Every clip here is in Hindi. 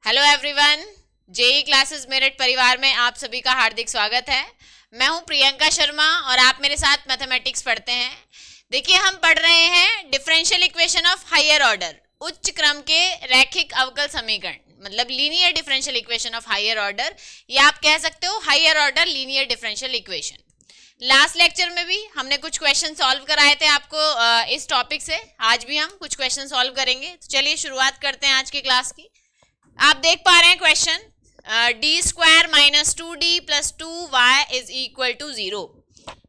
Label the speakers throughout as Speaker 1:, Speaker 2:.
Speaker 1: Hello everyone, JEE classes merit परिवार में आप सभी का हार्दिक स्वागत है। मैं हूं प्रियंका शर्मा और आप मेरे साथ मैथमेटिक्स पढ़ते हैं। देखिए, हम पढ़ रहे हैं differential equation of higher order, उच्च क्रम के रैखिक अवकल समीकरण, मतलब linear differential equation of higher order, या आप कह सकते हो higher order linear differential equation. Last lecture में भी हमने कुछ क्वेश्चन सॉल्व कराए थे आपको इस टॉपिक से। आज भी हम कुछ क्वेश्चन सॉल्व करेंगे। तो चलिए शुरुआत करते हैं आज की क्लास की। आप देख पा रहे हैं question, d square minus 2d plus 2y is equal to 0।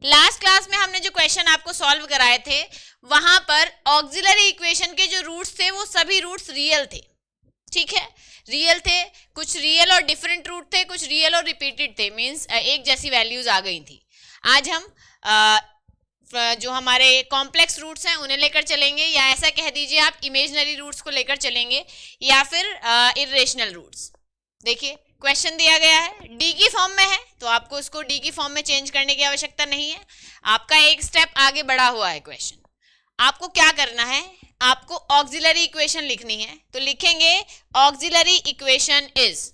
Speaker 1: Last class में हमने जो क्वेश्चन आपको सॉल्व कराए थे वहां पर ऑक्सिलरी इक्वेशन के जो रूट्स थे वो सभी रूट्स रियल थे। ठीक है, रियल थे, कुछ रियल और डिफरेंट रूट थे, कुछ रियल और रिपीटेड थे, मींस एक जैसी वैल्यूज आ गई थी। आज हम जो हमारे कॉम्प्लेक्स रूट्स हैं उन्हें लेकर चलेंगे, या ऐसा कह दीजिए आप इमेजिनरी रूट्स को लेकर चलेंगे, या फिर इरेशनल रूट्स। देखिए, क्वेश्चन दिया गया है, डी की फॉर्म में है तो आपको इसको डी की फॉर्म में चेंज करने की आवश्यकता नहीं है। आपका एक स्टेप आगे बढ़ा हुआ है क्वेश्चन। आपको क्या करना है, आपको ऑक्सिलरी इक्वेशन लिखनी है। तो लिखेंगे auxiliary equation is,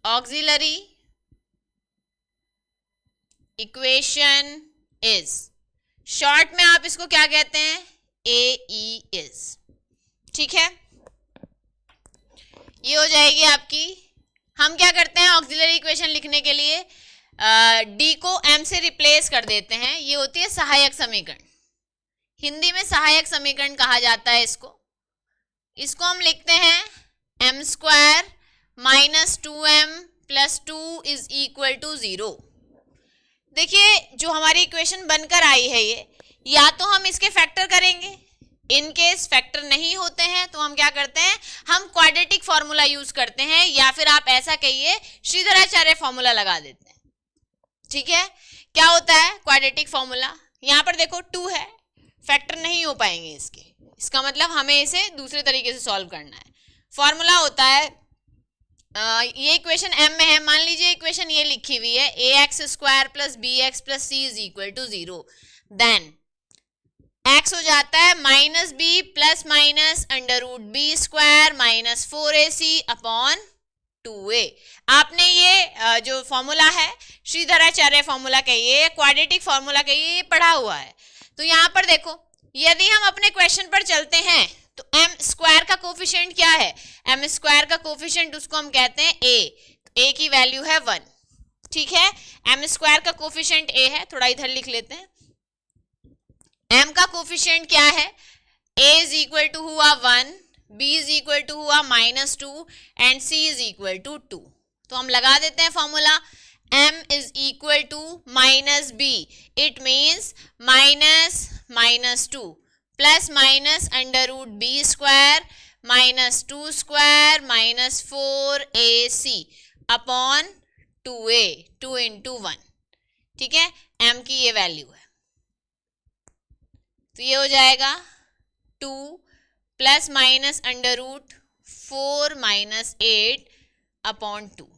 Speaker 1: auxiliary equation is, short में आप इसको क्या कहते हैं, AE इज। ठीक है, ये हो जाएगी आपकी। हम क्या करते हैं ऑक्सिलरी इक्वेशन लिखने के लिए, डी को m से रिप्लेस कर देते हैं। ये होती है सहायक समीकरण, हिंदी में सहायक समीकरण कहा जाता है इसको हम लिखते हैं m square minus 2m plus 2 is equal to 0। देखिए, जो हमारी इक्वेशन बनकर आई है ये, या तो हम इसके फैक्टर करेंगे, इन केस फैक्टर नहीं होते हैं तो हम क्या करते हैं, हम क्वाड्रेटिक फॉर्मूला यूज करते हैं, या फिर आप ऐसा कहिए श्रीधराचार्य फॉर्मूला लगा देते हैं। ठीक है, क्या होता है क्वाड्रेटिक फॉर्मूला, यहाँ पर देखो 2 है, फैक्टर नहीं हो पाएंगे इसका मतलब हमें इसे दूसरे तरीके से सॉल्व करना है। फॉर्मूला होता है, ये इक्वेशन m में है, मान लीजिए इक्वेशन ये लिखी हुई है ax square plus bx plus c is equal to 0, then x हो जाता है minus b plus minus under root b square minus 4ac upon 2a। आपने ये जो फॉर्मूला है श्रीधराचार्य फॉर्मूला कहिए, क्वाड्रेटिक फॉर्मूला कहिए, ये पढ़ा हुआ है। तो यहाँ पर देखो, यदि हम अपने क्वेश्चन पर चलते हैं तो m स्क्वायर का कोफिशिएंट क्या है, m स्क्वायर का कोफिशिएंट उसको हम कहते हैं a, तो a की वैल्यू है 1। ठीक है, m स्क्वायर का कोफिशिएंट a है, थोड़ा इधर लिख लेते हैं। m का कोफिशिएंट क्या है, a इज इक्वल टू हुआ 1, b इज इक्वल टू हुआ minus 2 and c is equal to 2। तो हम लगा देते हैं formula, m is equal to minus b, it means minus minus 2 plus minus under root b square minus 2 square minus 4ac upon 2a, 2 into 1। ठीक है, m की ये वैल्यू है, तो ये हो जाएगा 2 plus minus under root 4 minus 8 upon 2।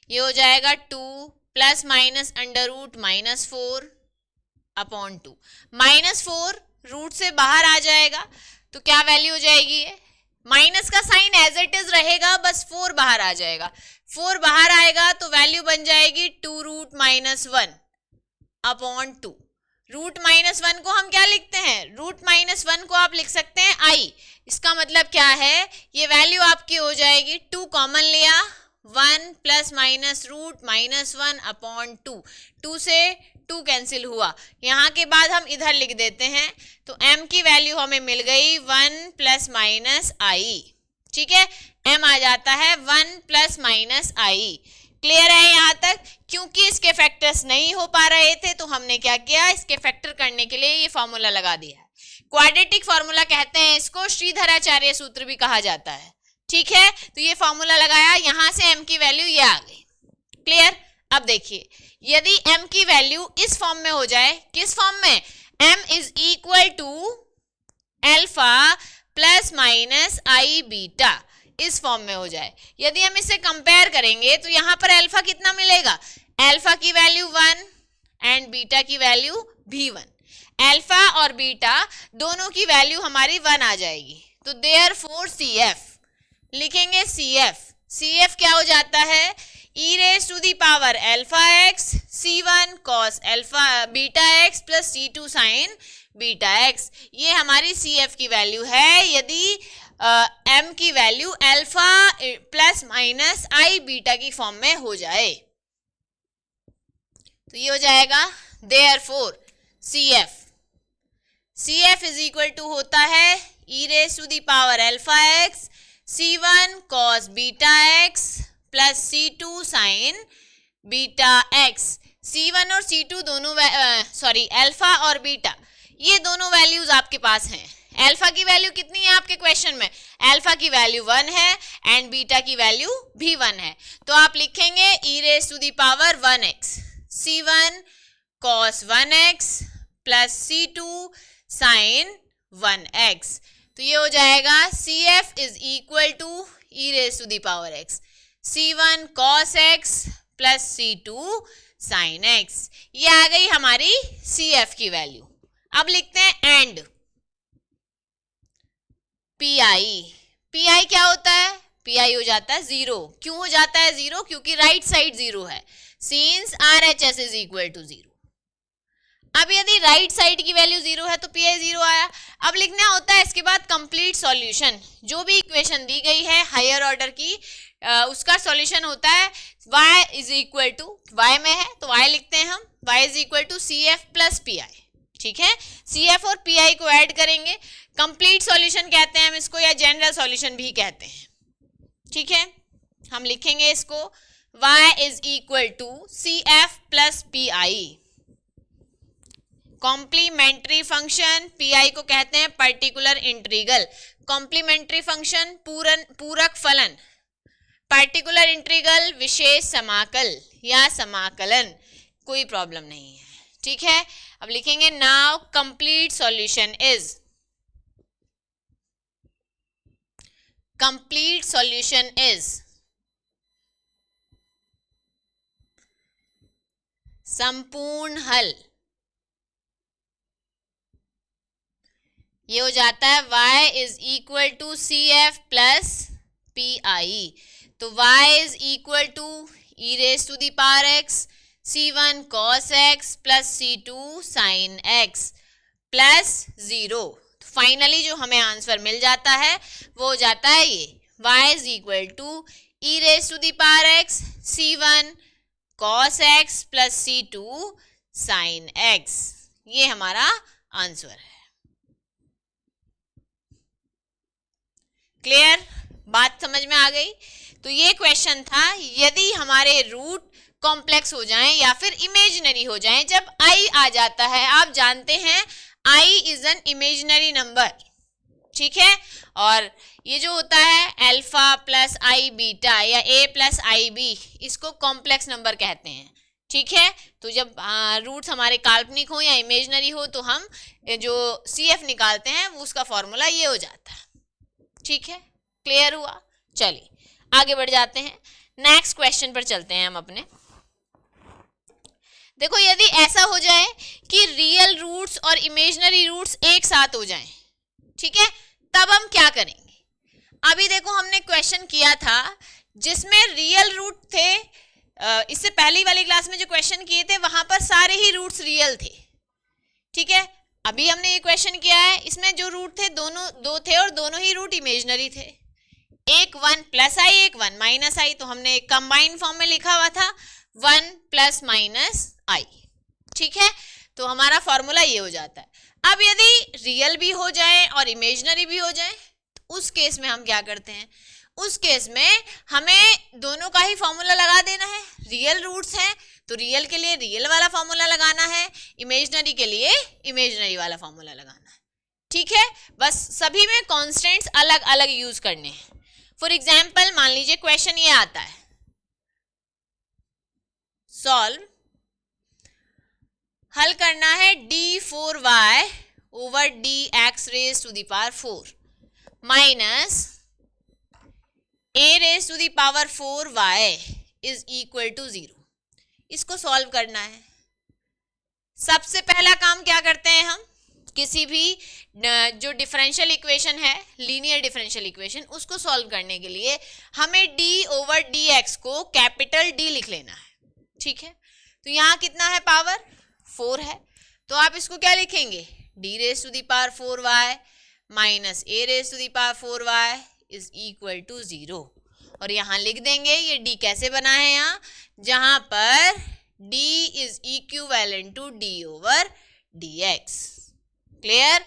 Speaker 1: ये हो जाएगा 2 plus minus under root minus 4 upon 2। Minus 4 root से बाहर आ जाएगा तो क्या वैल्यू हो जाएगी, ये माइनस का साइन एज इट इज रहेगा, बस 4 बाहर आ जाएगा। 4 बाहर आएगा तो वैल्यू बन जाएगी 2 root minus 1 upon 2। Root minus 1 को हम क्या लिखते हैं, रूट माइनस 1 को आप लिख सकते हैं i। इसका मतलब क्या है, ये वैल्यू आपकी हो जाएगी, 2 कॉमन लिया, 1 plus minus root minus 1 upon 2, 2 से 2 कैंसिल हुआ। यहाँ के बाद हम इधर लिख देते हैं, तो m की वैल्यू हमें मिल गई 1 प्लस माइनस आई। ठीक है, m आ जाता है 1 प्लस माइनस आई। क्लियर है यहाँ तक? क्योंकि इसके फैक्टर्स नहीं हो पा रहे थे तो हमने क्या किया, इसके फैक्टर करने के लिए ये फॉर्मूला लगा दिया है। क्वाड्रेटिक फॉर्मूला कहते हैं इसको, श्रीधराचार्य सूत्र भी कहा जाता है। ठीक है, तो ये फॉर्मूला लगाया, यहां से m की वैल्यू ये आ गई। क्लियर? अब देखिए, यदि m की वैल्यू इस फॉर्म में हो जाए, किस फॉर्म में, m is equal to alpha plus minus i beta, इस फॉर्म में हो जाए, यदि हम इसे कंपेयर करेंगे तो यहां पर अल्फा कितना मिलेगा, अल्फा की वैल्यू 1 एंड बीटा की वैल्यू भी 1। अल्फा और बीटा दोनों की वैल्यू हमारी 1 आ जाएगी, तो देयरफॉर CF लिखेंगे CF क्या हो जाता है, e raise to the power alpha x C1 cos alpha beta x plus C2 sine beta x. ये हमारी CF की वैल्यू है यदि m की वैल्यू alpha plus minus i beta की फॉर्म में हो जाए। तो ये हो जाएगा therefore CF is equal to होता है e raise to the power alpha x C1 cos beta x plus C2 sine beta x. C1 और C2 दोनों अल्फा और बीटा ये दोनों वैल्यूज आपके पास हैं। अल्फा की वैल्यू कितनी है आपके क्वेश्चन में, अल्फा की वैल्यू 1 है एंड बीटा की वैल्यू भी 1 है। तो आप लिखेंगे e raise to the power 1x C1 cos 1x plus C2 sine 1x। तो ये हो जाएगा CF is equal to e raise to the power x C1 cos x plus C2 sine x। ये आ गई हमारी CF की वैल्यू। अब लिखते हैं एंड PI क्या होता है, PI हो जाता है 0। क्यों हो जाता है 0, क्योंकि राइट साइड 0 है since RHS is equal to 0। अब यदि राइट साइड की वैल्यू 0 है तो PI 0 आया। अब लिखना होता है इसके बाद कंप्लीट सॉल्यूशन। जो भी इक्वेशन दी गई है हायर ऑर्डर की उसका सॉल्यूशन होता है y is equal to, y में है तो y लिखते हैं हम, y is equal to CF plus PI। ठीक है, CF और PI को ऐड करेंगे, कंप्लीट सॉल्यूशन कहते हैं हम इसको, या जनरल सॉल्यूशन भी कहते हैं। ठीक है, हम लिखेंगे इसको y is equal to CF plus PI। Complementary function, PI को कहते हैं पर्टिकुलर इंटीग्रल, कॉम्प्लीमेंट्री फंक्शन पूरक फलन, पर्टिकुलर इंटीग्रल विशेष समाकल या समाकलन, कोई प्रॉब्लम नहीं है। ठीक है, अब लिखेंगे नाउ कंप्लीट सॉल्यूशन इज संपूर्ण हल। ये हो जाता है y is equal to CF plus PI। तो y is equal to e raise to the power x C1 cos x plus C2 sine x plus 0। Finally जो हमें आंसर मिल जाता है वो हो जाता है ये y is equal to e raise to the power x C1 cos x plus C2 sine x। ये हमारा आंसर है। क्लियर, बात समझ में आ गई। तो ये क्वेश्चन था यदि हमारे रूट कॉम्प्लेक्स हो जाएं या फिर इमेजिनरी हो जाएं। जब i आ जाता है, आप जानते हैं i is an imaginary number. ठीक है, और ये जो होता है अल्फा प्लस आई बीटा या a प्लस आई बी, इसको कॉम्प्लेक्स नंबर कहते हैं। ठीक है, तो जब रूट्स हमारे काल्पनिक हो या इमेजिनरी हो तो हम जो CF निकालते हैं उसका फॉर्मूला ये हो जाता है। ठीक है, क्लियर हुआ। चलिए आगे बढ़ जाते हैं, नेक्स्ट क्वेश्चन पर चलते हैं हम अपने। देखो यदि ऐसा हो जाए कि रियल रूट्स और इमेजिनरी रूट्स एक साथ हो जाएं, ठीक है, तब हम क्या करेंगे। अभी देखो हमने क्वेश्चन किया था जिसमें रियल रूट थे, इससे पहली वाली क्लास में जो क्वेश्चन किए थे वहां पर सारे ही रूट्स रियल थे। ठीक है, अभी हमने ये क्वेश्चन किया है, इसमें जो रूट थे दोनों दो थे और दोनों ही रूट इमेजिनरी थे। एक 1 प्लस आई, एक 1 माइनस आई, तो हमने एक कंबाइंड फॉर्म में लिखा हुआ था 1 प्लस माइनस आई। ठीक है, तो हमारा फॉर्मूला ये हो जाता है। अब यदि रियल भी हो जाए और इमेजिनरी भी हो जाए तो उस केस में हम क्या करते हैं, उस केस में हमें दोनों का ही फॉर्मूला लगा देना है। रियल रूट्स हैं तो रियल के लिए रियल वाला फॉर्मूला लगाना है, इमेजिनरी के लिए इमेजिनरी वाला फॉर्मूला लगाना है। ठीक है, बस सभी में कॉन्स्टेंट्स अलग अलग यूज करने हैं। फॉर एग्जाम्पल मान लीजिए क्वेश्चन ये आता है, सॉल्व, हल करना है d4y over dx raise to the power 4 minus a raise to the power 4y is equal to 0। इसको सॉल्व करना है। सबसे पहला काम क्या करते हैं हम, किसी भी जो डिफरेंशियल इक्वेशन है, लीनियर डिफरेंशियल इक्वेशन, उसको सॉल्व करने के लिए हमें d ओवर dx को कैपिटल D लिख लेना है, ठीक है। तो यहाँ कितना है, पावर 4 है, तो आप इसको क्या लिखेंगे, d raise to the power 4y minus a raise to the power 4y is equal to 0। और यहाँ लिख देंगे ये d कैसे बना है, यहाँ जहां पर d is equivalent to d over dx। Clear,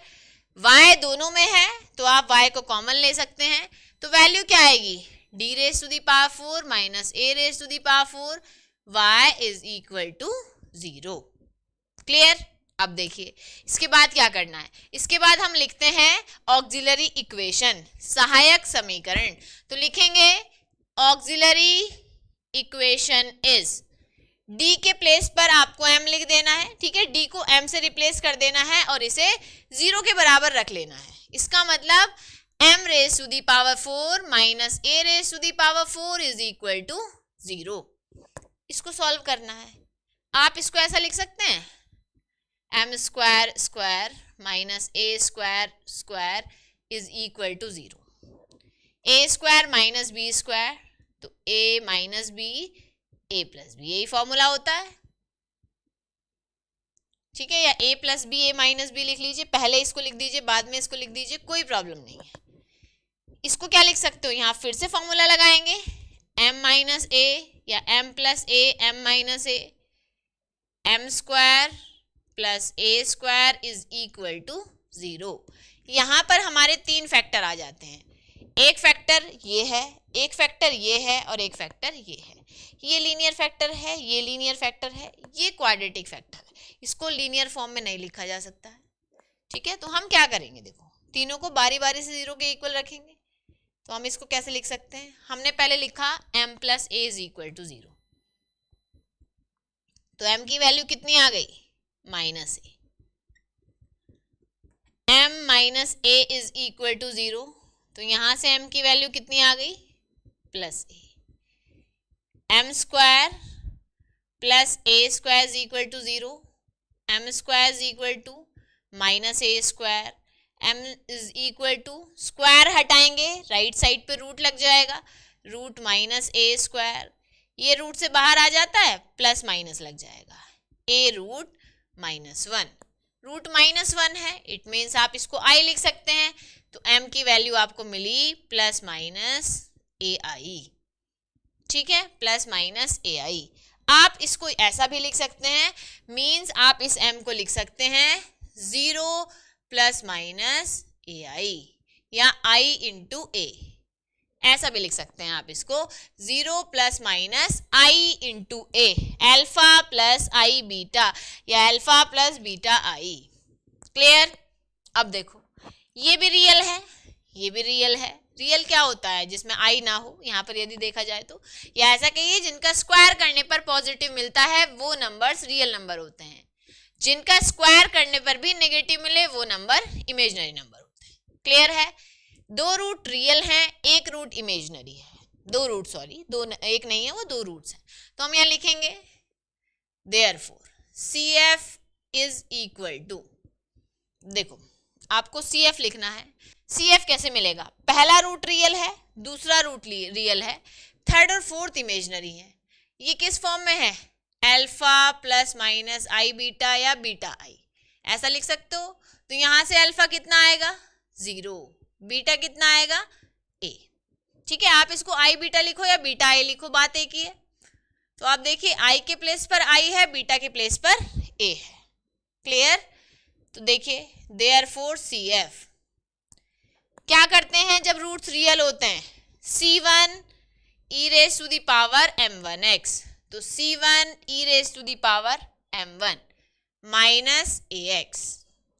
Speaker 1: y दोनों में है तो आप y को कॉमन ले सकते हैं, तो वैल्यू क्या आएगी, d raise to the power 4 minus a raise to the power 4, y is equal to 0। Clear. अब देखिए इसके बाद क्या करना है, इसके बाद हम लिखते हैं ऑक्सिलरी इक्वेशन, सहायक समीकरण। तो लिखेंगे ऑक्सिलरी इक्वेशन इज, d के प्लेस पर आपको m लिख देना है, ठीक है, d को m से रिप्लेस कर देना है और इसे 0 के बराबर रख लेना है। इसका मतलब m raise to the power 4 minus a raise to the power 4 is equal to 0। इसको सॉल्व करना है, आप इसको ऐसा लिख सकते हैं, m square square minus a square square is equal to 0। a square minus b square, तो a minus b a plus b, यही फॉर्मूला होता है, ठीक है, या a plus b a minus b लिख लीजिए, पहले इसको लिख दीजिए बाद में इसको लिख दीजिए, कोई प्रॉब्लम नहीं है। इसको क्या लिख सकते हो, यहाँ फिर से फॉर्मूला लगाएंगे, m माइनस a या m plus a m minus a, m square plus a square is equal to 0। यहाँ पर हमारे 3 फैक्टर आ जाते हैं, एक फैक्टर ये है, एक फैक्टर ये है और एक फैक्टर ये है। ये लीनियर फैक्टर है, ये लीनियर फैक्टर है, ये क्वाड्रेटिक फैक्टर है, इसको लीनियर फॉर्म में नहीं लिखा जा सकता है, ठीक है। तो हम क्या करेंगे, देखो तीनों को बारी बारी से 0 के इक्वल रखेंगे। तो हम इसको कैसे लिख सकते हैं, हमने पहले लिखा m plus a is equal to 0, तो m की वैल्यू कितनी आ गई, minus a, m minus a is equal to 0, तो यहां से m की वैल्यू कितनी आ गई, plus a, m square plus a square is equal to 0, m square is equal to minus a square, m is equal to square हटाएंगे, राइट साइड पे रूट लग जाएगा, रूट माइनस a स्क्वायर, ये रूट से बाहर आ जाता है, प्लस माइनस लग जाएगा, a root minus 1, root minus 1 है, इट मीन्स आप इसको i लिख सकते हैं, तो m की वैल्यू आपको मिली प्लस माइनस ai, ठीक है, प्लस माइनस ai। आप इसको ऐसा भी लिख सकते हैं, मीन्स आप इस m को लिख सकते हैं 0 प्लस माइनस ai या i इंटू a, ऐसा भी लिख सकते हैं आप इसको, 0 plus minus i into a, alpha plus i beta या alpha plus beta i। Clear. अब देखो ये भी रियल है, ये भी रियल है, रियल क्या होता है, जिसमें i ना हो, यहाँ पर यदि देखा जाए तो, या ऐसा कहिए जिनका स्क्वायर करने पर पॉजिटिव मिलता है वो नंबर्स रियल नंबर होते हैं, जिनका स्क्वायर करने पर भी नेगेटिव मिले वो नंबर इमेजिनरी नंबर होते हैं। क्लियर है, 2 रूट रियल हैं, 1 रूट इमेजिनरी है, 2 रूट सॉरी, 2 एक नहीं है, वो 2 रूट्स हैं। तो हम यहाँ लिखेंगे therefore CF is equal to, देखो आपको CF लिखना है, CF कैसे मिलेगा, पहला रूट रियल है, दूसरा रूट रियल है, थर्ड और फोर्थ इमेजिनरी है, ये किस फॉर्म में है, alpha plus minus i beta या बीटा i, ऐसा लिख सकते हो। तो यहाँ से अल्फा कितना आएगा 0, बीटा कितना आएगा a, ठीक है, आप इसको i बीटा लिखो या बीटा i लिखो, बात एक ही है। तो आप देखिए i के प्लेस पर i है, बीटा के प्लेस पर a है। क्लियर। तो देखिए देयरफॉर CF, क्या करते हैं जब रूट्स रियल होते हैं, C1 e raise to the power m1x, तो C1 e raise to the power m1 minus ax,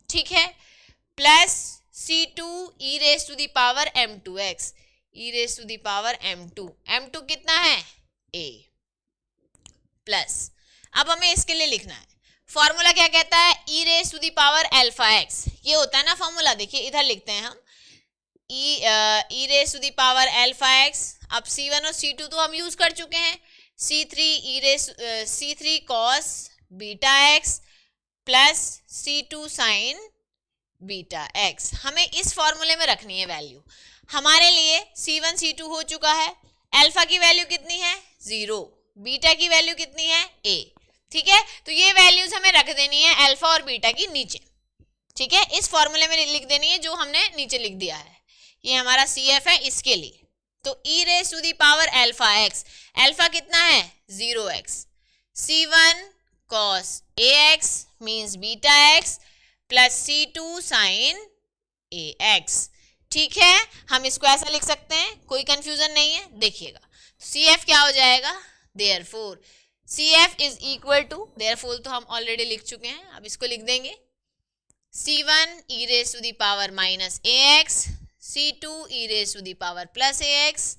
Speaker 1: ठीक है, plus C2 e raise to the power m2x, e raise to the power m2, m2 कितना है a, प्लस अब हमें इसके लिए लिखना है, फॉर्मूला क्या कहता है, e raise to the power alpha x, ये होता है ना फॉर्मूला, देखिए इधर लिखते हैं हम e raise to the power alpha x। अब C1 और C2 तो हम यूज कर चुके हैं, C3 cos beta x plus C2 sine beta x, हमें इस फॉर्मूले में रखनी है वैल्यू। हमारे लिए C1 C2 हो चुका है, अल्फा की वैल्यू कितनी है 0, बीटा की वैल्यू कितनी है a, ठीक है। तो ये वैल्यूज हमें रख देनी है अल्फा और बीटा की नीचे, ठीक है, इस फॉर्मूले में लिख देनी है जो हमने नीचे लिख दिया है। ये हमारा CF है इसके लिए, तो e raise to the power alpha x, alpha कितना है 0x, C1 cos ax means beta x plus C2 sin ax, ठीक है। हम इसको ऐसा लिख सकते हैं, कोई कंफ्यूजन नहीं है। देखिएगा CF क्या हो जाएगा, therefore CF is equal to, therefore तो हम ऑलरेडी लिख चुके हैं, अब इसको लिख देंगे C1 e raise to the power minus ax, C2 e raise to the power plus ax,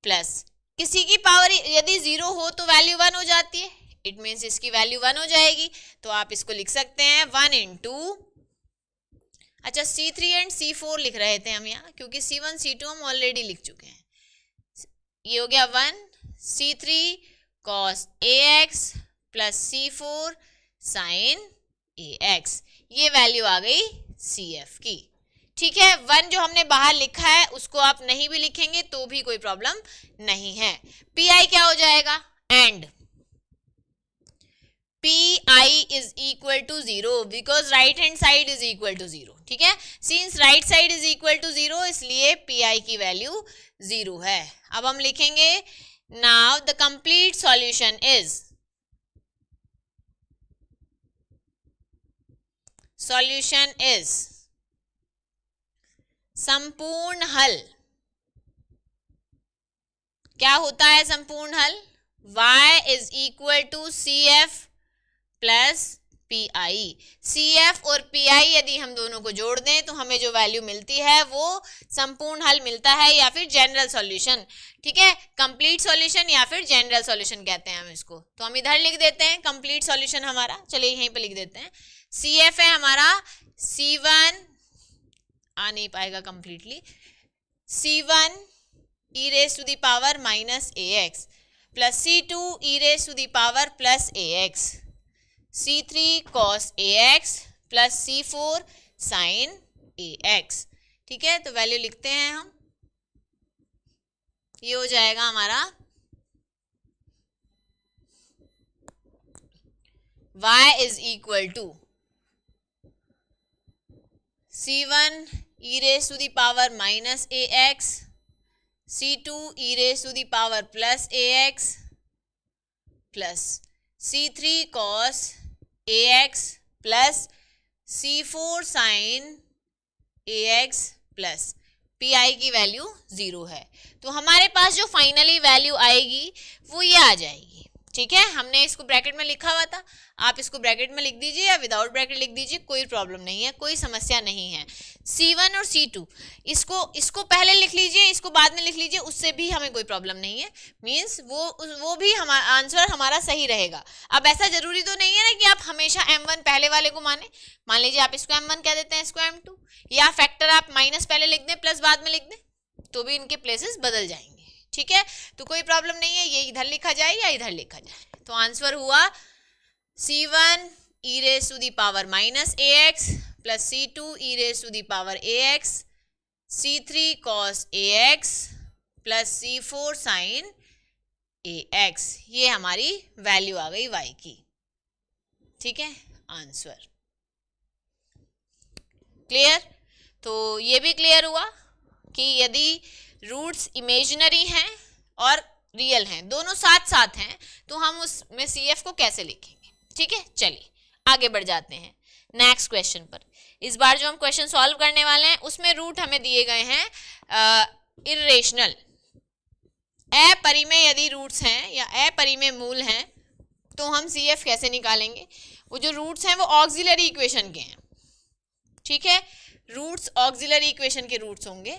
Speaker 1: plus किसी की पावर यदि 0 हो तो वैल्यू 1 हो जाती है, इट मीन्स इसकी वैल्यू 1 हो जाएगी, तो आप इसको लिख सकते हैं 1 इंटू, अच्छा C3 एंड C4 लिख रहे थे हम यहाँ, क्योंकि C1 C2 हम ऑलरेडी लिख चुके हैं। ये हो गया 1 C3 cos ax plus C4 sin ax, ये वैल्यू आ गई CF की, ठीक है। 1 जो हमने बाहर लिखा है उसको आप नहीं भी लिखेंगे तो भी कोई प्रॉब्लम नहीं है। PI क्या हो जाएगा, and PI is equal to 0 because right hand side is equal to 0, ठीक है। Since right side is equal to 0 इसलिए PI की वैल्यू 0 है। अब हम लिखेंगे now the complete solution is, solution is संपूर्ण हल, क्या होता है संपूर्ण हल, y is equal to CF plus PI, CF और PI यदि हम दोनों को जोड़ दें तो हमें जो वैल्यू मिलती है वो संपूर्ण हल मिलता है या फिर जनरल सॉल्यूशन, ठीक है। कंप्लीट सॉल्यूशन या फिर जनरल सॉल्यूशन कहते हैं हम इसको, तो हम इधर लिख देते हैं कंप्लीट सॉल्यूशन हमारा, चलिए यहीं पे लिख देते हैं। CF है हमारा C1, आ नहीं पाएगा completely, C1 e raise to the power minus ax plus C2 e raise to the power plus ax, C3 cos ax plus C4 sin ax, ठीक है। तो वैल्यू लिखते हैं हम, ये हो जाएगा हमारा y is equal to C1 e raise to the power minus ax, C2 e raise to the power plus ax plus C3 cos ax plus C4 sin ax plus PI की वैल्यू 0 है। तो हमारे पास जो फाइनली वैल्यू आएगी वो ये आ जाएगी, ठीक है। हमने इसको ब्रैकेट में लिखा हुआ था, आप इसको ब्रैकेट में लिख दीजिए या विदाउट ब्रैकेट लिख दीजिए, कोई प्रॉब्लम नहीं है, कोई समस्या नहीं है। C1 और C2 इसको पहले लिख लीजिए, इसको बाद में लिख लीजिए, उससे भी हमें कोई प्रॉब्लम नहीं है, मीन्स वो भी हमारा आंसर हमारा सही रहेगा। अब ऐसा जरूरी तो नहीं है ना कि आप हमेशा M1 पहले वाले को माने, मान लीजिए आप इसको M1 कह देते हैं, इसको M2, या फैक्टर आप माइनस पहले लिख दें प्लस बाद में लिख दें, तो भी इनके प्लेसेस बदल जाएंगे, ठीक है। तो कोई प्रॉब्लम नहीं है, ये इधर लिखा जाए या इधर लिखा जाए। तो आंसर हुआ C1 e raise to the power minus ax plus C2 e raise to the power ax, C3 cos ax plus C4 sin ax, ये हमारी वैल्यू आ गई y की, ठीक है। आंसर क्लियर, तो ये भी क्लियर हुआ कि यदि रूट्स इमेजिनरी हैं और रियल हैं, दोनों साथ साथ हैं, तो हम उसमें CF को कैसे लिखेंगे, ठीक है। चलिए आगे बढ़ जाते हैं नेक्स्ट क्वेश्चन पर। इस बार जो हम क्वेश्चन सॉल्व करने वाले हैं उसमें रूट हमें दिए गए हैं इर्रेशनल, अपरिमेय यदि रूट्स हैं या अपरिमेय मूल हैं तो हम CF कैसे निकालेंगे। वो जो रूट्स हैं वो ऑक्सिलरी इक्वेशन के हैं, ठीक है। रूट्स ऑक्सिलरी इक्वेशन के रूट्स होंगे,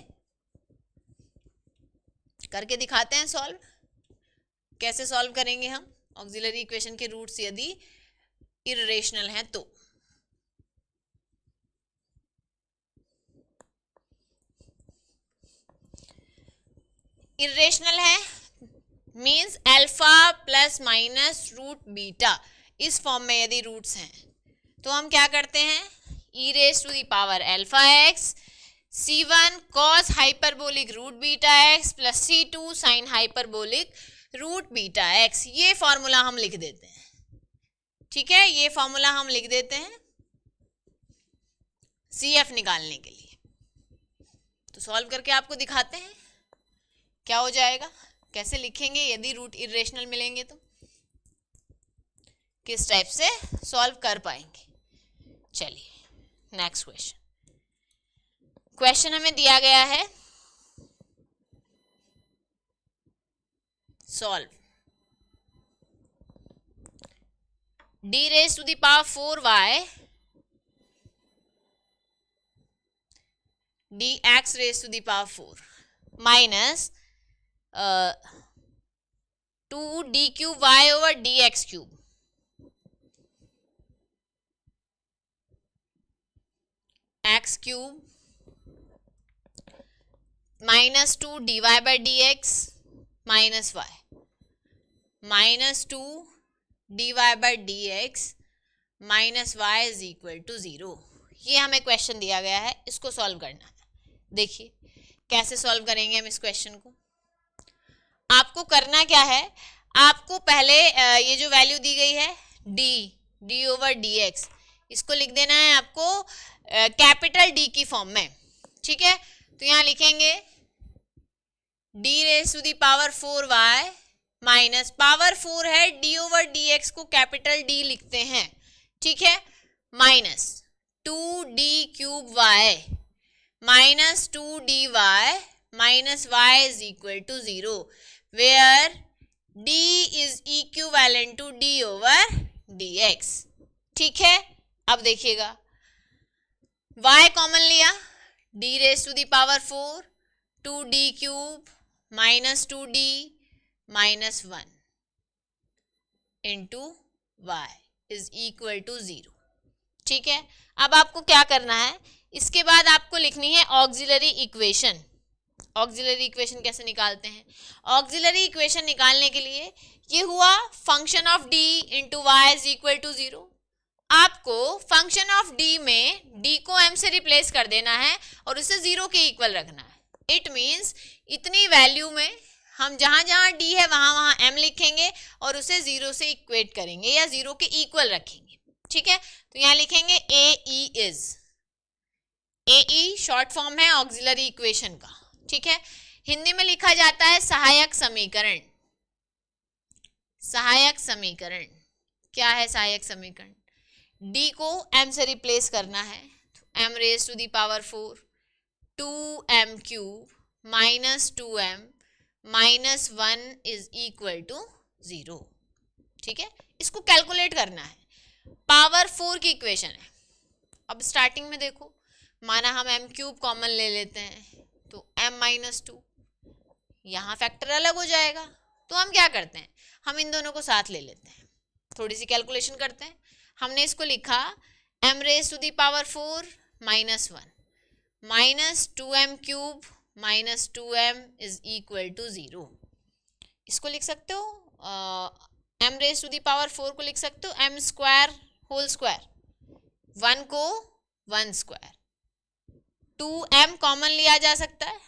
Speaker 1: करके दिखाते हैं सॉल्व, कैसे सॉल्व करेंगे हम ऑक्सिलरी इक्वेशन के रूट्स यदि इर्रेशनल हैं तो। इर्रेशनल है means alpha plus minus root beta, इस फॉर्म में यदि रूट्स हैं तो हम क्या करते हैं, e raise to the power alpha x, C1 cos hyperbolic root beta x plus C2 sine hyperbolic root beta x. ये फॉर्मूला हम लिख देते हैं, ठीक है, ये फॉर्मूला हम लिख देते हैं CF निकालने के लिए। तो सॉल्व करके आपको दिखाते हैं क्या हो जाएगा, कैसे लिखेंगे यदि रूट इरेशनल मिलेंगे तो किस टाइप से सॉल्व कर पाएंगे। चलिए नेक्स्ट क्वेश्चन। क्वेश्चन हमें दिया गया है, solve d raise to the power 4y dx raise to the power 4 minus 2d cube y over dx cube x cube minus 2 dy by dx minus y minus 2 dy by dx minus y is equal to 0। ये हमें क्वेश्चन दिया गया है, इसको सॉल्व करना है। देखिए कैसे सॉल्व करेंगे हम इस क्वेश्चन को। आपको करना क्या है, आपको पहले ये जो वैल्यू दी गई है d ओवर dx, इसको लिख देना है आपको कैपिटल D की फॉर्म में, ठीक है। तो यहाँ लिखेंगे d raise to the power 4y minus power 4 है, d ओवर dx को कैपिटल D लिखते हैं, ठीक है, minus 2d cube y minus 2dy minus y is equal to 0 where d is equivalent to d over dx, ठीक है। अब देखिएगा y कॉमन लिया, d raise to the power 4 2d cube minus 2d minus 1 into y is equal to 0, ठीक है। अब आपको क्या करना है, इसके बाद आपको लिखनी है ऑक्सिलरी इक्वेशन। ऑक्सिलरी इक्वेशन कैसे निकालते हैं, ऑक्सिलरी इक्वेशन निकालने के लिए ये हुआ function of d into y is equal to 0। आपको फंक्शन ऑफ d में d को m से रिप्लेस कर देना है और उसे 0 के इक्वल रखना है। इट मीन्स इतनी वैल्यू में हम जहां जहां d है वहां वहां m लिखेंगे और उसे 0 से इक्वेट करेंगे या 0 के इक्वल रखेंगे, ठीक है। तो यहाँ लिखेंगे AE is, AE short form है ऑक्सिलरी इक्वेशन का, ठीक है। हिंदी में लिखा जाता है सहायक समीकरण। सहायक समीकरण क्या है, सहायक समीकरण d को m से रिप्लेस करना है, तो m raise to the power 4 2m cube minus 2m minus 1 is equal to 0, ठीक है। इसको कैलकुलेट करना है, पावर 4 की इक्वेशन है। अब स्टार्टिंग में देखो, माना हम m क्यूब कॉमन ले लेते हैं तो m माइनस 2, यहाँ फैक्टर अलग हो जाएगा, तो हम क्या करते हैं, हम इन दोनों को साथ ले लेते हैं, थोड़ी सी कैलकुलेशन करते हैं। हमने इसको लिखा m raise to the power 4 minus 1 minus 2m cube minus 2m is equal to 0। इसको लिख सकते हो m raise to the power 4 को लिख सकते हो m स्क्वायर होल स्क्वायर, 1 को 1 स्क्वायर, 2m कॉमन लिया जा सकता है,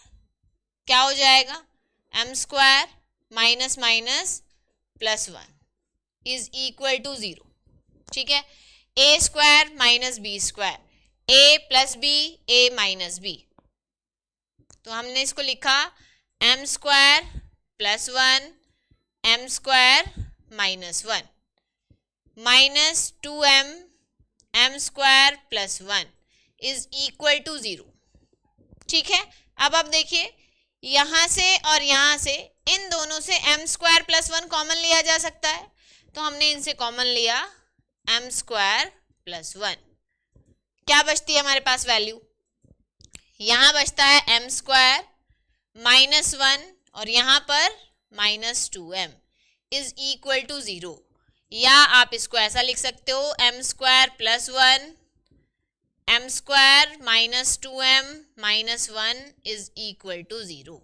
Speaker 1: क्या हो जाएगा m square minus minus plus 1 is equal to 0, ठीक है। a square minus b square, a plus b a minus b, तो हमने इसको लिखा m square plus 1 m square minus 1 minus 2m m square plus 1 is equal to 0, ठीक है। अब आप देखिए यहाँ से और यहाँ से इन दोनों से m स्क्वायर प्लस 1 कॉमन लिया जा सकता है, तो हमने इनसे कॉमन लिया m स्क्वायर प्लस 1। क्या बचती है हमारे पास वैल्यू, यहाँ बचता है m स्क्वायर माइनस 1 और यहाँ पर minus 2m is equal to 0, या आप इसको ऐसा लिख सकते हो m square plus 1 m square minus 2m minus 1 is equal to 0।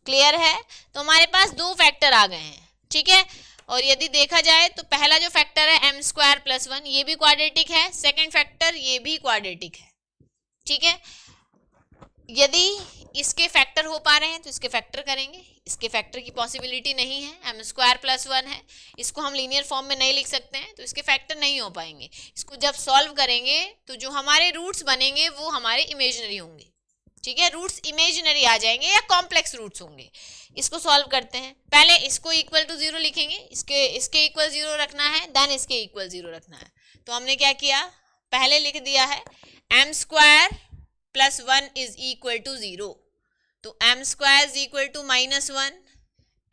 Speaker 1: Clear है, तो हमारे पास दो फैक्टर आ गए हैं, ठीक है। और यदि देखा जाए तो पहला जो फैक्टर है एम स्क्वायर प्लस 1 ये भी क्वाड्रेटिक है, सेकेंड फैक्टर ये भी क्वाड्रेटिक है, ठीक है। यदि इसके फैक्टर हो पा रहे हैं तो इसके फैक्टर करेंगे, इसके फैक्टर की पॉसिबिलिटी नहीं है, एम स्क्वायर प्लस 1 है, इसको हम लीनियर फॉर्म में नहीं लिख सकते हैं तो इसके फैक्टर नहीं हो पाएंगे। इसको जब सॉल्व करेंगे तो जो हमारे रूट्स बनेंगे वो हमारे इमेजिनरी होंगे, ठीक है, रूट्स इमेजिनरी आ जाएंगे या कॉम्प्लेक्स रूट्स होंगे। इसको सॉल्व करते हैं, पहले इसको इक्वल टू 0 लिखेंगे, इसके इक्वल 0 रखना है, देन इसके इक्वल 0 रखना है। तो हमने क्या किया, पहले लिख दिया है M square plus 1 is equal to 0, तो M square is equal to -1,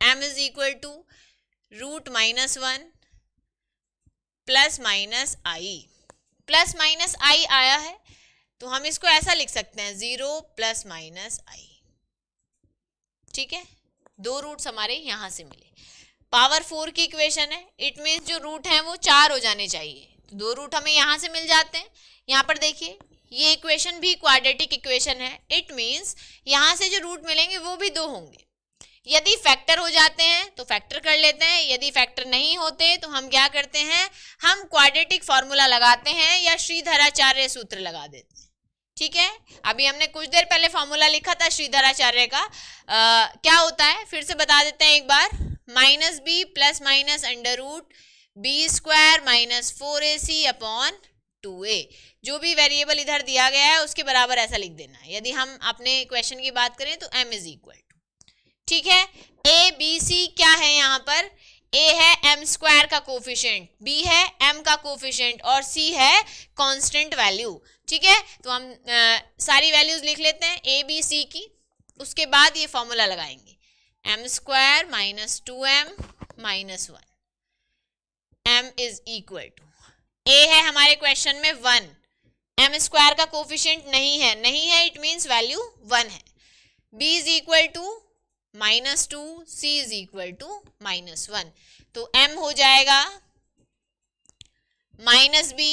Speaker 1: M is equal to root -1 plus minus I आया है, तो हम इसको ऐसा लिख सकते हैं 0 प्लस माइनस आई, ठीक है। दो रूट्स हमारे यहां से मिले, पावर 4 की इक्वेशन है, इट मीन्स जो रूट हैं वो 4 हो जाने चाहिए, तो दो रूट हमें यहां से मिल जाते हैं। यहाँ पर देखिए ये इक्वेशन भी क्वाड्रेटिक इक्वेशन है, इट मीन्स यहां से जो रूट मिलेंगे वो भी 2 होंगे। यदि फैक्टर हो जाते हैं तो फैक्टर कर लेते हैं, यदि फैक्टर नहीं होते तो हम क्या करते हैं, हम क्वाड्रेटिक फॉर्मूला लगाते हैं या श्रीधराचार्य सूत्र लगा देते हैं, ठीक है। अभी हमने कुछ देर पहले फॉर्मूला लिखा था श्रीधराचार्य का, क्या होता है फिर से बता देते हैं एक बार, -b plus minus under root b square minus 4ac upon 2a, जो भी वेरिएबल इधर दिया गया है उसके बराबर ऐसा लिख देना है। यदि हम अपने क्वेश्चन की बात करें तो m इज इक्वल टू, ठीक है, a b c क्या है, यहाँ पर a है m स्क्वायर का कोफिशिएंट, b है m का कोफिशिएंट और c है कांस्टेंट वैल्यू, ठीक है। तो हम सारी वैल्यूज लिख लेते हैं a b c की, उसके बाद ये फॉर्मूला लगाएंगे m square minus 2m minus 1, m is equal to, a है हमारे क्वेश्चन में 1, m स्क्वायर का कोफिशिएंट नहीं है, इट मीन्स वैल्यू 1 है, b is equal to -2, c is equal to -1, तो m हो जाएगा -b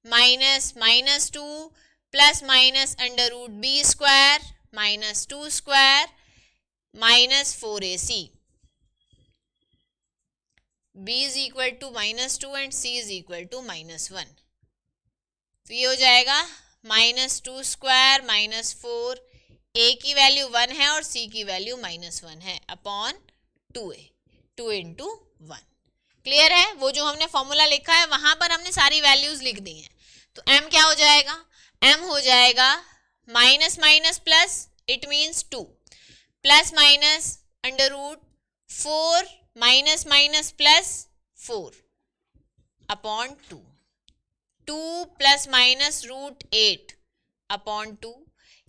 Speaker 1: minus 2 plus minus under root b square minus 2 square minus 4ac, b is equal to -2 and c is equal to -1, तो ये हो जाएगा -2 स्क्वायर माइनस 4, a की वैल्यू 1 है और c की वैल्यू -1 है अपॉन 2a, 2 इंटू 1। क्लियर है, वो जो हमने फॉर्मूला लिखा है वहां पर हमने सारी वैल्यूज लिख दी हैं। तो m क्या हो जाएगा, m हो जाएगा minus minus plus, it means 2 plus minus under root 4 minus minus plus 4 upon 2, 2 plus minus root 8 upon 2,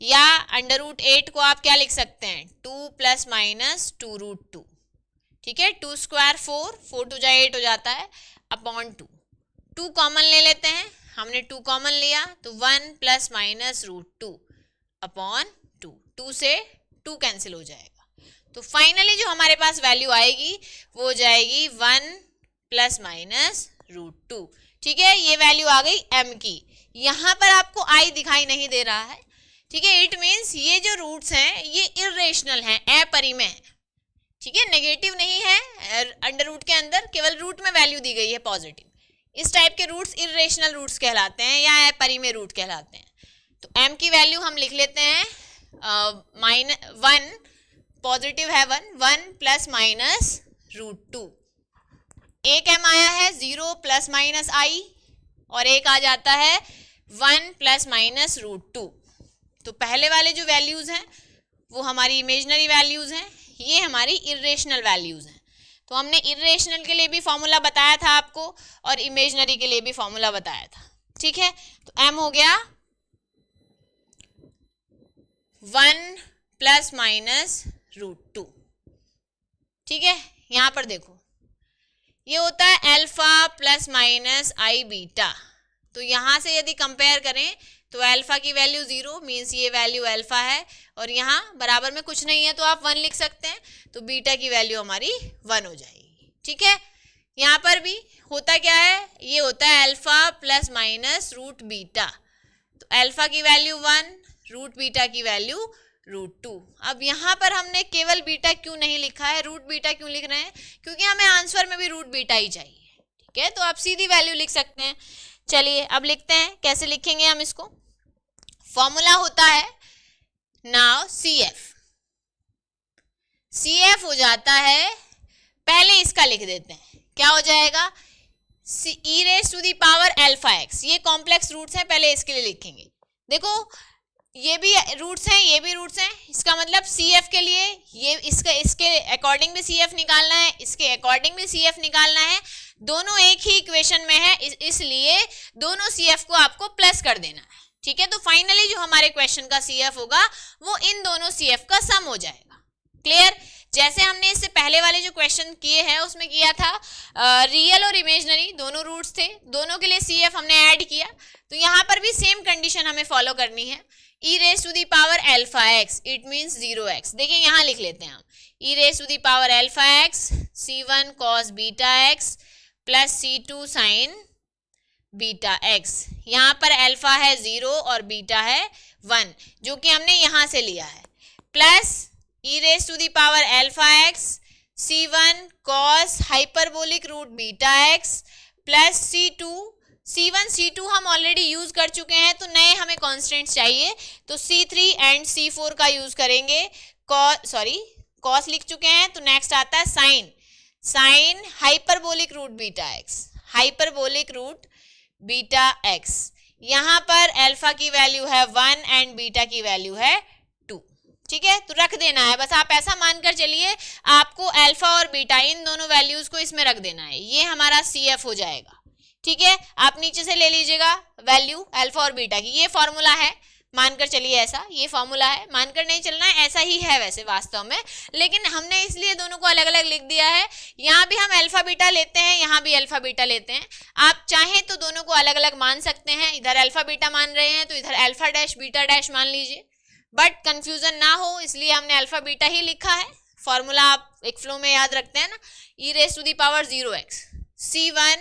Speaker 1: या अंडर रूट 8 को आप क्या लिख सकते हैं 2 प्लस माइनस 2 रूट 2, ठीक है, 2 स्क्वायर 4 2 जा 8 हो जाता है अपॉन 2, 2 कॉमन ले लेते हैं, हमने 2 कॉमन लिया तो 1 प्लस माइनस रूट 2 अपॉन 2, 2 से 2 कैंसिल हो जाएगा, तो फाइनली जो हमारे पास वैल्यू आएगी वो हो जाएगी 1 प्लस माइनस रूट 2, ठीक है। ये वैल्यू आ गई m की, यहाँ पर आपको i दिखाई नहीं दे रहा है, ठीक है, इट मीन्स ये जो रूट्स हैं ये इर्रेशनल हैं, अपरिमेय है, ठीक है, नेगेटिव नहीं है, अंडर रूट के अंदर केवल रूट में वैल्यू दी गई है पॉजिटिव, इस टाइप के रूट्स इर्रेशनल रूट्स कहलाते हैं या अपरिमेय रूट कहलाते हैं। तो m की वैल्यू हम लिख लेते हैं -1, पॉजिटिव है 1 प्लस माइनस रूट 2, एक m आया है 0 प्लस माइनस i और एक आ जाता है 1 प्लस माइनस रूट 2, तो पहले वाले जो वैल्यूज हैं वो हमारी इमेजिनरी वैल्यूज हैं, ये हमारी इर्रेशनल वैल्यूज हैं। तो हमने इर्रेशनल के लिए भी फॉर्मूला बताया था आपको और इमेजिनरी के लिए भी फॉर्मूला बताया था, ठीक है। तो m हो गया 1 प्लस माइनस रूट 2, ठीक है। यहाँ पर देखो ये होता है alpha plus minus i beta, तो यहाँ से यदि कंपेयर करें तो अल्फा की वैल्यू 0 मीन्स ये वैल्यू अल्फा है और यहाँ बराबर में कुछ नहीं है तो आप 1 लिख सकते हैं, तो बीटा की वैल्यू हमारी 1 हो जाएगी, ठीक है। यहाँ पर भी होता क्या है, ये होता है alpha plus minus root beta, तो अल्फा की वैल्यू 1, रूट बीटा की वैल्यू √2। अब यहाँ पर हमने केवल बीटा क्यों नहीं लिखा है, रूट बीटा क्यों लिख रहे हैं, क्योंकि हमें आंसर में भी रूट बीटा ही चाहिए। ठीक है, तो आप सीधी वैल्यू लिख सकते हैं। चलिए अब लिखते हैं, कैसे लिखेंगे हम इसको। फॉर्मूला होता है नाउ CF हो जाता है, पहले इसका लिख देते हैं, क्या हो जाएगा e⁻∛x। ये कॉम्प्लेक्स रूट्स हैं, पहले इसके लिए लिखेंगे। देखो ये भी रूट्स हैं, ये भी रूट्स हैं, इसका मतलब CF के लिए ये इसके अकॉर्डिंग भी CF निकालना है, इसके अकॉर्डिंग भी CF निकालना है, दोनों एक ही इक्वेशन में है, इसलिए दोनों CF को आपको प्लस कर देना है। ठीक है, तो फाइनली जो हमारे क्वेश्चन का CF होगा वो इन दोनों CF का सम हो जाएगा। क्लियर, जैसे हमने इससे पहले वाले जो क्वेश्चन किए हैं उसमें किया था रियल और इमेजिनरी दोनों रूट्स थे, दोनों के लिए CF हमने ऐड किया, तो यहाँ पर भी सेम कंडीशन हमें फॉलो करनी है। e⁻∛x it means 0x। देखिए यहाँ लिख लेते हैं हम e⁻∛x c1 cos beta x plus c2 sin beta x। यहाँ पर अल्फा है 0 और बीटा है 1, जो कि हमने यहाँ से लिया है, plus e⁻∛x c1 cos hyperbolic root beta x plus c1 c2 हम ऑलरेडी यूज कर चुके हैं, तो नए हमें कॉन्स्टेंट्स चाहिए, तो c3 एंड c4 का यूज करेंगे। cos लिख चुके हैं, तो नेक्स्ट आता है sine hyperbolic root beta x, hyperbolic root beta x। यहाँ पर अल्फा की वैल्यू है 1 एंड बीटा की वैल्यू है 2। ठीक है, तो रख देना है, बस आप ऐसा मानकर चलिए आपको अल्फा और बीटा इन दोनों वैल्यूज को इसमें रख देना है, ये हमारा CF हो जाएगा। ठीक है, आप नीचे से ले लीजिएगा वैल्यू अल्फा और बीटा की, ये फॉर्मूला है, मानकर चलिए ऐसा, ये फॉर्मूला है, मानकर नहीं चलना है, ऐसा ही है वैसे वास्तव में, लेकिन हमने इसलिए दोनों को अलग अलग लिख दिया है। यहाँ भी हम अल्फा बीटा लेते हैं, यहाँ भी अल्फा बीटा लेते हैं, आप चाहें तो दोनों को अलग अलग मान सकते हैं, इधर अल्फा बीटा मान रहे हैं तो इधर अल्फा डैश बीटा डैश मान लीजिए, बट कंफ्यूजन ना हो इसलिए हमने अल्फा बीटा ही लिखा है। फॉर्मूला आप एक फ्लो में याद रखते हैं ना, e⁻�0x c1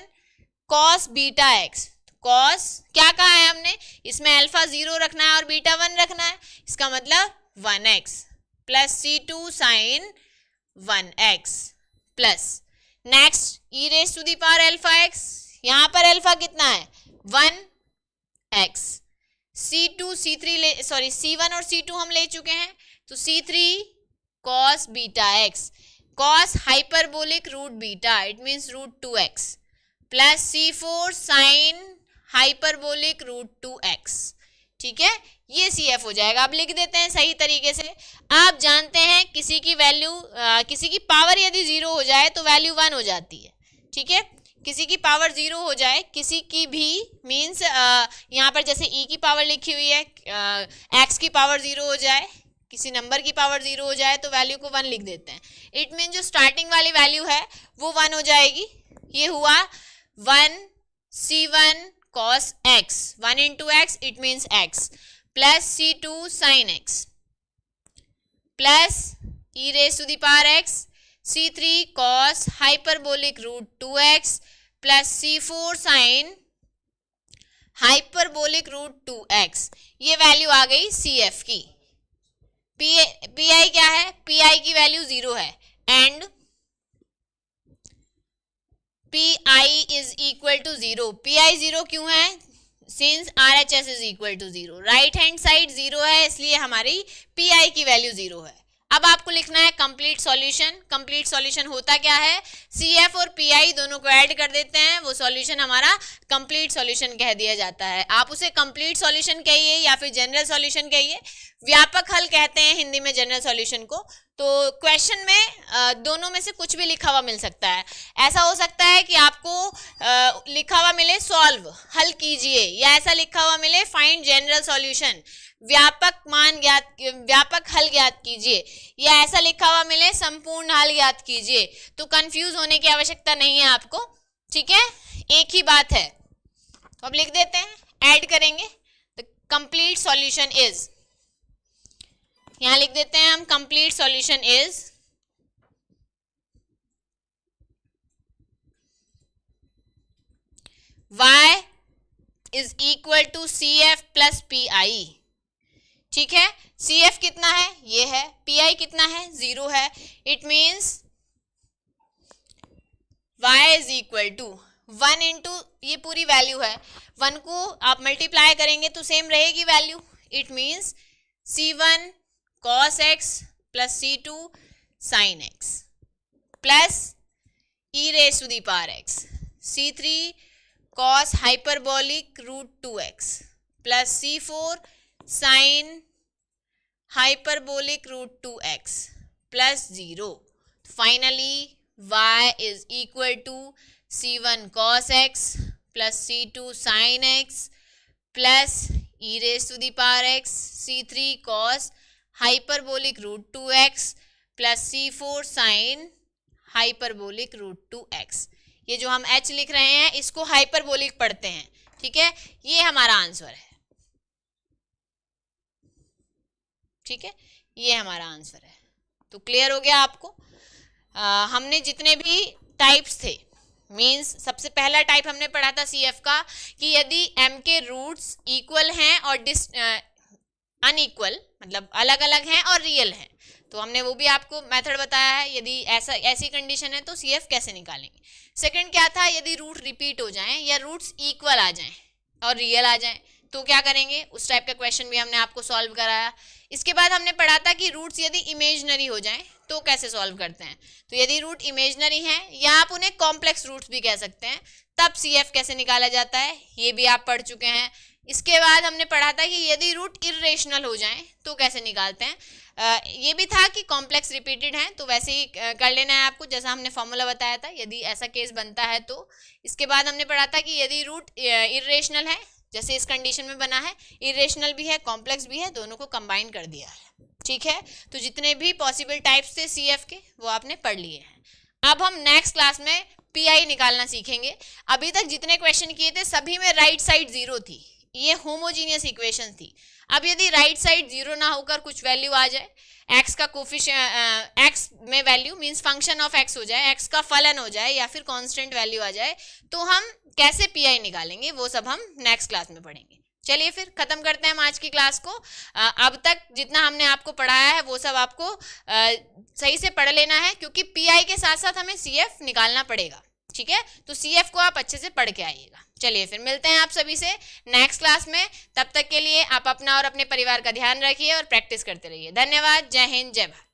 Speaker 1: cos beta x, cos क्या कहा है हमने, इसमें अल्फा 0 रखना है और बीटा 1 रखना है, इसका मतलब 1x plus c2 sin 1x plus next e⁻∛x, यहाँ पर अल्फा कितना है 1x, c1 और c2 हम ले चुके हैं, तो c3 cos beta x, cos hyperbolic root beta it means √2x plus c4 sine hyperbolic √2x। ठीक है, ये CF हो जाएगा। अब लिख देते हैं सही तरीके से। आप जानते हैं किसी की वैल्यू किसी की पावर यदि 0 हो जाए तो वैल्यू 1 हो जाती है। ठीक है, किसी की पावर 0 हो जाए, किसी की भी मीन्स यहाँ पर जैसे e की पावर लिखी हुई है, x की पावर 0 हो जाए, किसी नंबर की पावर 0 हो जाए तो वैल्यू को 1 लिख देते हैं। इट मीन जो स्टार्टिंग वाली वैल्यू है वो 1 हो जाएगी। ये हुआ 1 c1 cos x, 1 into x it means x plus c2 sin x plus e⁻x c3 cos hyperbolic √2x plus c4 sin hyperbolic √2x। ये वैल्यू आ गई CF की। PI क्या है, PI की वैल्यू 0 है and PI is equal to 0। PI 0 क्यों है, since RHS is equal to 0, right hand side 0 है इसलिए हमारी PI की वैल्यू 0 है। अब आपको लिखना है कंप्लीट सॉल्यूशन। कंप्लीट सॉल्यूशन होता क्या है, CF और PI दोनों को ऐड कर देते हैं, वो सॉल्यूशन हमारा कंप्लीट सॉल्यूशन कह दिया जाता है। आप उसे कंप्लीट सॉल्यूशन कहिए या फिर जनरल सॉल्यूशन कहिए, व्यापक हल कहते हैं हिंदी में जनरल सॉल्यूशन को। तो क्वेश्चन में दोनों में से कुछ भी लिखा हुआ मिल सकता है। ऐसा हो सकता है कि आपको लिखा हुआ मिले सॉल्व हल कीजिए, या ऐसा लिखा हुआ मिले फाइंड जनरल सॉल्यूशन व्यापक हल ज्ञात कीजिए, या ऐसा लिखा हुआ मिले संपूर्ण हल ज्ञात कीजिए। तो कंफ्यूज होने की आवश्यकता नहीं है आपको। ठीक है, एक ही बात है। तो अब लिख देते हैं, ऐड करेंगे, द कंप्लीट सॉल्यूशन इज, यहां लिख देते हैं हम complete solution is y is equal to CF plus PI। ठीक है, CF कितना है, ये है, PI कितना है, 0 है। It means y is equal to 1 into ये पूरी वैल्यू है, 1 को आप मल्टीप्लाई करेंगे तो सेम रहेगी value. It means C1 cos x plus C2 sin x plus e raise to the power x C3 cos hyperbolic root 2x plus C4 sin hyperbolic root 2x plus 0। Finally y is equal to C1 cos x plus C2 sin x plus e raise to the power x C3 cos hyperbolic root 2x plus C4 sin hyperbolic root 2x। ये जो हम h लिख रहे हैं इसको हाइपरबोलिक पढ़ते हैं, ठीक है, ये हमारा आंसर है। ठीक है, ये हमारा आंसर है। तो क्लियर हो गया आपको। हमने जितने भी टाइप्स थे, मींस सबसे पहला टाइप हमने पढ़ा था CF का कि यदि m के रूट्स इक्वल हैं और अनइक्वल मतलब अलग अलग हैं और रियल हैं, तो हमने वो भी आपको मेथड बताया है। यदि ऐसी कंडीशन है तो CF कैसे निकालेंगे। सेकंड क्या था, यदि रूट रिपीट हो जाएं या रूट्स इक्वल आ जाएं और रियल आ जाएं तो क्या करेंगे, उस टाइप का क्वेश्चन भी हमने आपको सॉल्व कराया। इसके बाद हमने पढ़ा था कि रूट्स यदि इमेजनरी हो जाएं तो कैसे सॉल्व करते हैं। तो यदि रूट इमेजनरी हैं या आप उन्हें कॉम्प्लेक्स रूट्स भी कह सकते हैं, तब CF कैसे निकाला जाता है, ये भी आप पढ़ चुके हैं। इसके बाद हमने पढ़ा था कि यदि रूट इर्रेशनल हो जाएं तो कैसे निकालते हैं। ये भी था कि कॉम्प्लेक्स रिपीटेड हैं तो वैसे ही कर लेना है आपको, जैसा हमने फॉर्मूला बताया था यदि ऐसा केस बनता है तो। इसके बाद हमने पढ़ा था कि यदि रूट इर्रेशनल है, जैसे इस कंडीशन में बना है, इरेशनल भी है कॉम्प्लेक्स भी है, दोनों को कंबाइन कर दिया है। ठीक है, तो जितने भी पॉसिबल टाइप्स थे CF के वो आपने पढ़ लिए हैं। अब हम नेक्स्ट क्लास में PI निकालना सीखेंगे। अभी तक जितने क्वेश्चन किए थे सभी में राइट साइड 0 थी, ये होमोजीनियस इक्वेशन थी। अब यदि राइट साइड 0 ना होकर कुछ वैल्यू आ जाए, x का कोफिशिएंट x में value means function of x हो जाए, x का फलन हो जाए या फिर कांस्टेंट वैल्यू आ जाए, तो हम कैसे PI निकालेंगे वो सब हम नेक्स्ट क्लास में पढ़ेंगे। चलिए फिर खत्म करते हैं हम आज की क्लास को। अब तक जितना हमने आपको पढ़ाया है वो सब आपको सही से पढ़ लेना है, क्योंकि PI के साथ साथ हमें CF निकालना पड़ेगा। ठीक है, तो CF को आप अच्छे से पढ़ के आइएगा। चलिए फिर मिलते हैं आप सभी से नेक्स्ट क्लास में। तब तक के लिए आप अपना और अपने परिवार का ध्यान रखिए और प्रैक्टिस करते रहिए। धन्यवाद। जय हिंद, जय भारत।